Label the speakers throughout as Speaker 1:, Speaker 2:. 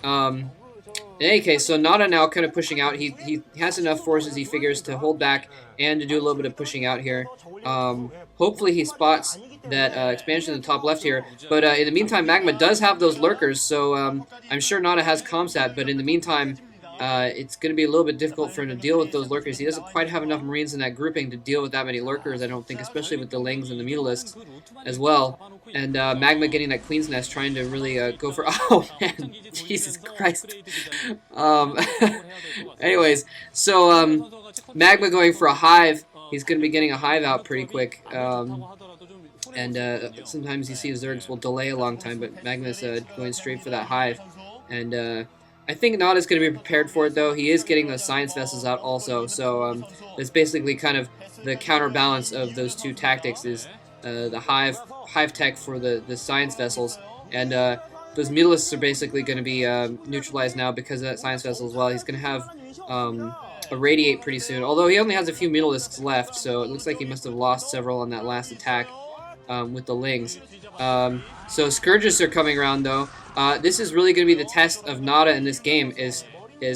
Speaker 1: In any case, so NaDa now kind of pushing out. He has enough forces, he figures, to hold back and to do a little bit of pushing out here. Hopefully he spots that expansion in the top left here. But in the meantime, Magma does have those lurkers, so I'm sure NaDa has Comsat. But in the meantime, it's going to be a little bit difficult for him to deal with those lurkers. He doesn't quite have enough Marines in that grouping to deal with that many lurkers, I don't think, especially with the Lings and the Mutalisks as well. And Magma getting that Queen's Nest, trying to really go for... Oh, man, Jesus Christ. Um, anyways, so Magma going for a Hive. He's going to be getting a Hive out pretty quick. And sometimes you see Zergs will delay a long time, but Magma's going straight for that Hive. And I think NaDa's going to be prepared for it, though. He is getting those Science Vessels out also. So that's basically kind of the counterbalance of those two tactics is the Hive tech for the Science Vessels. And those Mutalisks are basically going to be neutralized now because of that Science Vessel as well. He's going to have a Radiate pretty soon, although he only has a few Mutalisks left, so it looks like he must have lost several on that last attack with the Lings. So Scourges are coming around, though. This is really going to be the test of NaDa in this game, is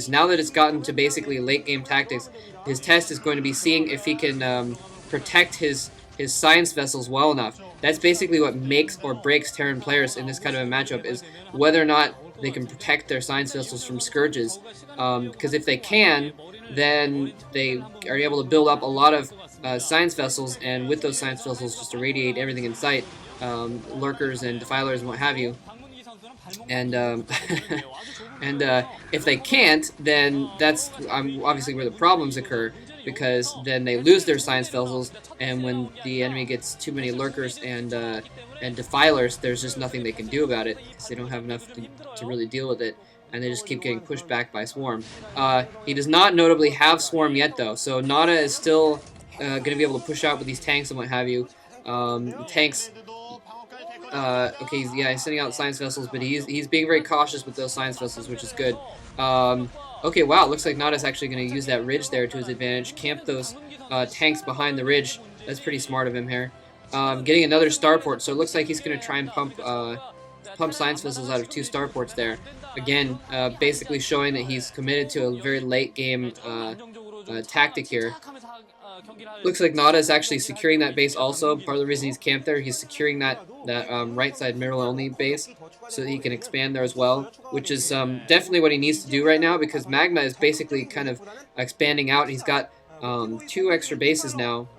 Speaker 1: now that it's gotten to basically late game tactics, his test is going to be seeing if he can protect his Science Vessels well enough. That's basically what makes or breaks Terran players in this kind of a matchup, is whether or not they can protect their Science Vessels from Scourges. Because if they can, then they are able to build up a lot of Science Vessels, and with those Science Vessels just irradiate everything in sight, lurkers and defilers and what have you. And and if they can't, then that's obviously where the problems occur, because then they lose their Science Vessels, and when the enemy gets too many lurkers and defilers, there's just nothing they can do about it, because they don't have enough to really deal with it, and they just keep getting pushed back by Swarm. He does not notably have Swarm yet, though, so NaDa is still going to be able to push out with these tanks and what have you. The tanks... okay, he's sending out Science Vessels, but he's being very cautious with those Science Vessels, which is good. Okay, wow, looks like NaDa's actually going to use that ridge there to his advantage. Camp those tanks behind the ridge. That's pretty smart of him here. Getting another starport, so it looks like he's going to try and pump Science Vessels out of 2 starports there. Again, basically showing that he's committed to a very late game tactic here. Looks like NaDa is actually securing that base also. Part of the reason he's camped there, he's securing that right side mineral only base so that he can expand there as well, which is definitely what he needs to do right now, because Magma is basically kind of expanding out. He's got 2 extra bases now.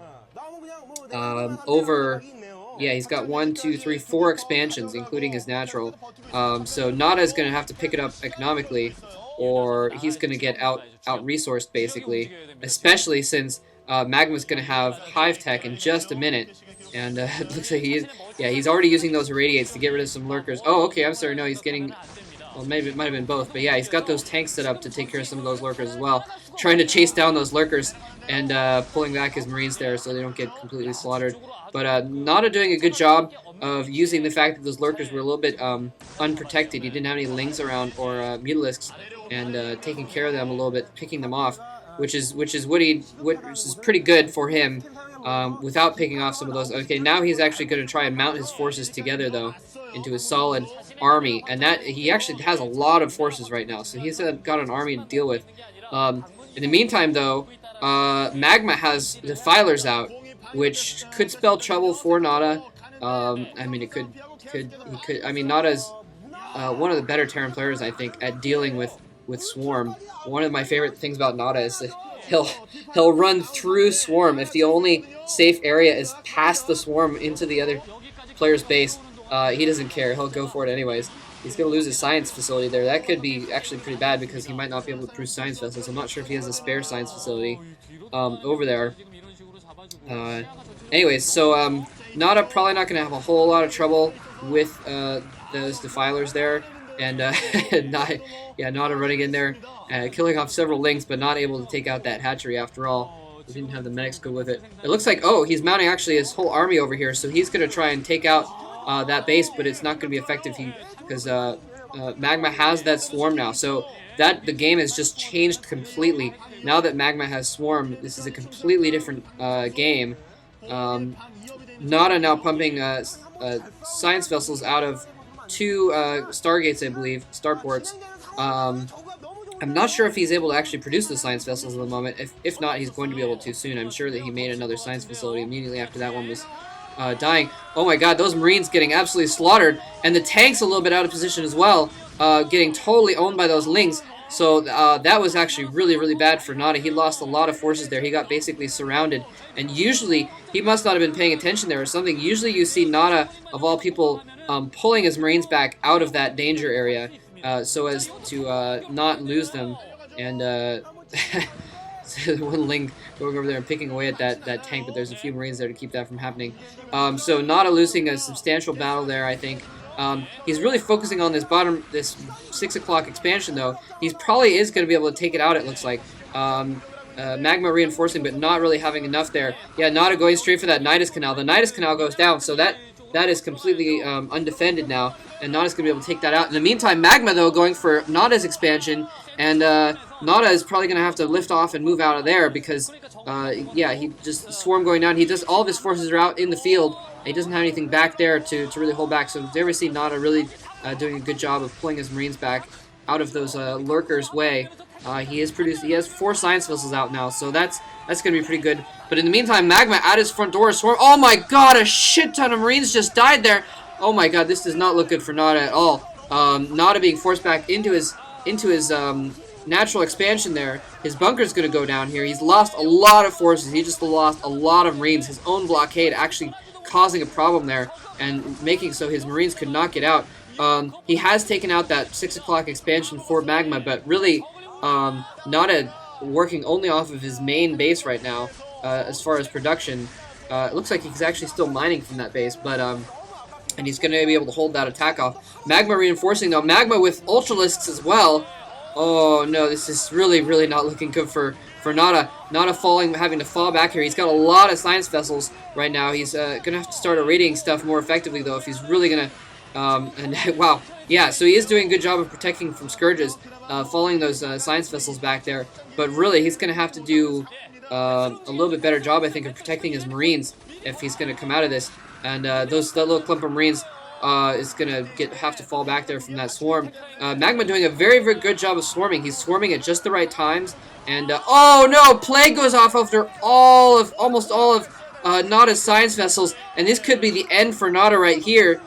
Speaker 1: He's got 1, 2, 3, 4 expansions, including his natural. So NaDa is going to have to pick it up economically, or he's going to get out-resourced, basically, especially since Magma's going to have Hive Tech in just a minute, and it looks like he's already using those irradiates to get rid of some lurkers. Oh, okay, I'm sorry, no, he's getting, well, maybe it might have been both, but yeah, he's got those tanks set up to take care of some of those lurkers as well, trying to chase down those lurkers and pulling back his Marines there so they don't get completely slaughtered. But NaDa doing a good job of using the fact that those lurkers were a little bit unprotected. He didn't have any Lings around or Mutalisks, and taking care of them a little bit, picking them off, which is pretty good for him, without picking off some of those. Okay, now he's actually going to try and mount his forces together, though, into a solid army, and that he actually has a lot of forces right now, so he's got an army to deal with. In the meantime, though, Magma has Defilers out, which could spell trouble for NaDa. I mean, I mean, NaDa's one of the better Terran players, I think, at dealing with Swarm. One of my favorite things about NaDa is that he'll run through Swarm. If the only safe area is past the Swarm into the other player's base, he doesn't care. He'll go for it anyways. He's going to lose his Science Facility there. That could be actually pretty bad, because he might not be able to produce Science Vessels. I'm not sure if he has a spare Science Facility over there. Anyways, so NaDa probably not going to have a whole lot of trouble with those Defilers there. And NaDa running in there, killing off several Lings, but not able to take out that hatchery after all. He didn't have the medics go with it. It looks like, oh, he's mounting actually his whole army over here, so he's going to try and take out that base, but it's not going to be effective because Magma has that Swarm now. So the game has just changed completely. Now that Magma has Swarm, this is a completely different game. NaDa now pumping Science Vessels out of 2 Stargates, I believe, Starports, I'm not sure if he's able to actually produce the science vessels at the moment. If not, he's going to be able to soon. I'm sure that he made another science facility immediately after that one was dying. Oh my god, those Marines getting absolutely slaughtered. And the tank's a little bit out of position as well, getting totally owned by those Lings. So that was actually really, really bad for NaDa. He lost a lot of forces there. He got basically surrounded. And usually, he must not have been paying attention there or something. Usually you see NaDa, of all people, pulling his Marines back out of that danger area so as to not lose them. And one Ling going over there and picking away at that tank, but there's a few Marines there to keep that from happening. So NaDa losing a substantial battle there, I think. He's really focusing on this 6 o'clock expansion, though. He probably is going to be able to take it out, it looks like. Magma reinforcing, but not really having enough there. Yeah, NaDa going straight for that Nidus Canal. The Nidus Canal goes down, so that is completely undefended now, and NaDa's going to be able to take that out. In the meantime, Magma, though, going for NaDa's expansion, and NaDa is probably going to have to lift off and move out of there because, yeah, he just swarm going down. He does all of his forces are out in the field. He doesn't have anything back there to really hold back. So if you ever see NaDa really doing a good job of pulling his Marines back out of those lurkers' way, he has 4 science vessels out now, so that's going to be pretty good. But in the meantime, Magma at his front door swarm. Oh my god, a shit ton of Marines just died there. Oh my god, this does not look good for NaDa at all. NaDa being forced back into his natural expansion there. His bunker's going to go down here. He's lost a lot of forces. He just lost a lot of Marines. His own blockade actually causing a problem there and making so his Marines could not get out. He has taken out that 6 o'clock expansion for Magma, but really NaDa working only off of his main base right now as far as production. It looks like he's actually still mining from that base, but and he's going to be able to hold that attack off. Magma reinforcing, though. Magma with Ultralisks as well. Oh no, this is really, really not looking good for NaDa. NaDa having to fall back here. He's got a lot of science vessels right now. He's going to have to start irradiating stuff more effectively, though, if he's really going to... and wow, yeah, so he is doing a good job of protecting from Scourges, following those science vessels back there. But really, he's going to have to do a little bit better job, I think, of protecting his Marines if he's going to come out of this. And that little clump of Marines is going to have to fall back there from that swarm. Magma doing a very, very good job of swarming. He's swarming at just the right times. And, oh no, Plague goes off after almost all of NaDa's science vessels. And this could be the end for NaDa right here.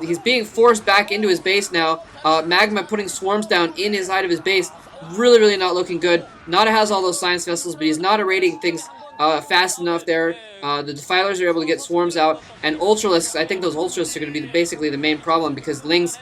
Speaker 1: He's being forced back into his base now. Magma putting swarms down in his side of his base. Really, really not looking good. NaDa has all those science vessels, but he's not irradiating things fast enough there. The Defilers are able to get swarms out, and Ultralisks, I think those Ultralisks are going to be basically the main problem because Lings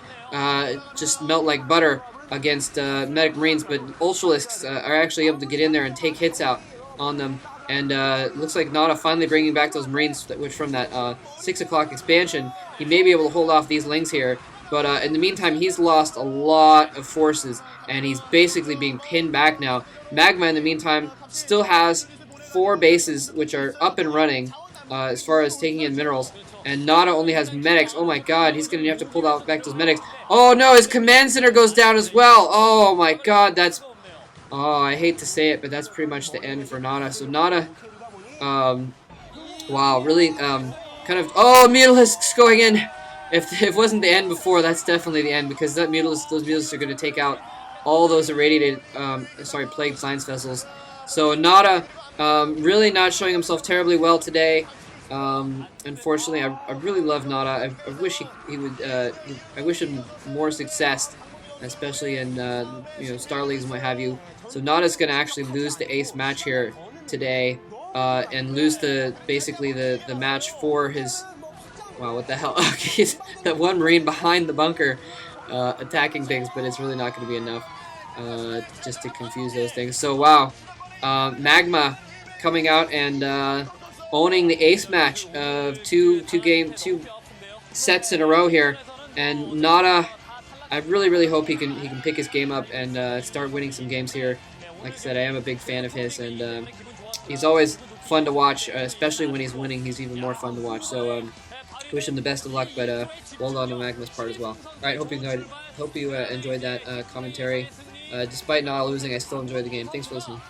Speaker 1: just melt like butter against Medic Marines, but Ultralisks are actually able to get in there and take hits out on them. And looks like NaDa finally bringing back those Marines, which from that 6 o'clock expansion, he may be able to hold off these Lings here. But in the meantime, he's lost a lot of forces, and he's basically being pinned back now. Magma, in the meantime, still has 4 bases which are up and running as far as taking in minerals. And NaDa only has medics. Oh my god, he's going to have to pull out back those medics. Oh no, his command center goes down as well. Oh my god, that's... Oh, I hate to say it, but that's pretty much the end for NaDa. So NaDa, wow, really kind of... Oh, Mutalisks going in. If it wasn't the end before, that's definitely the end, because those Mutalisks are going to take out all those irradiated, plagued science vessels. So NaDa really not showing himself terribly well today. Unfortunately, I really love NaDa. I wish he would. I wish him more success, especially in Star Leagues and what have you. So NaDa's going to actually lose the ace match here today, and lose basically the match for his. Wow, what the hell? Okay, that one Marine behind the bunker attacking things, but it's really not going to be enough just to confuse those things. So wow, Magma coming out and owning the ace match of two sets in a row here, and NaDa, I really hope he can pick his game up and start winning some games here. Like I said, I am a big fan of his, and he's always fun to watch, especially when he's winning. He's even more fun to watch. So wish him the best of luck, but well done on Magma's part as well. All right, hope you enjoyed that commentary. Despite not losing, I still enjoyed the game. Thanks for listening.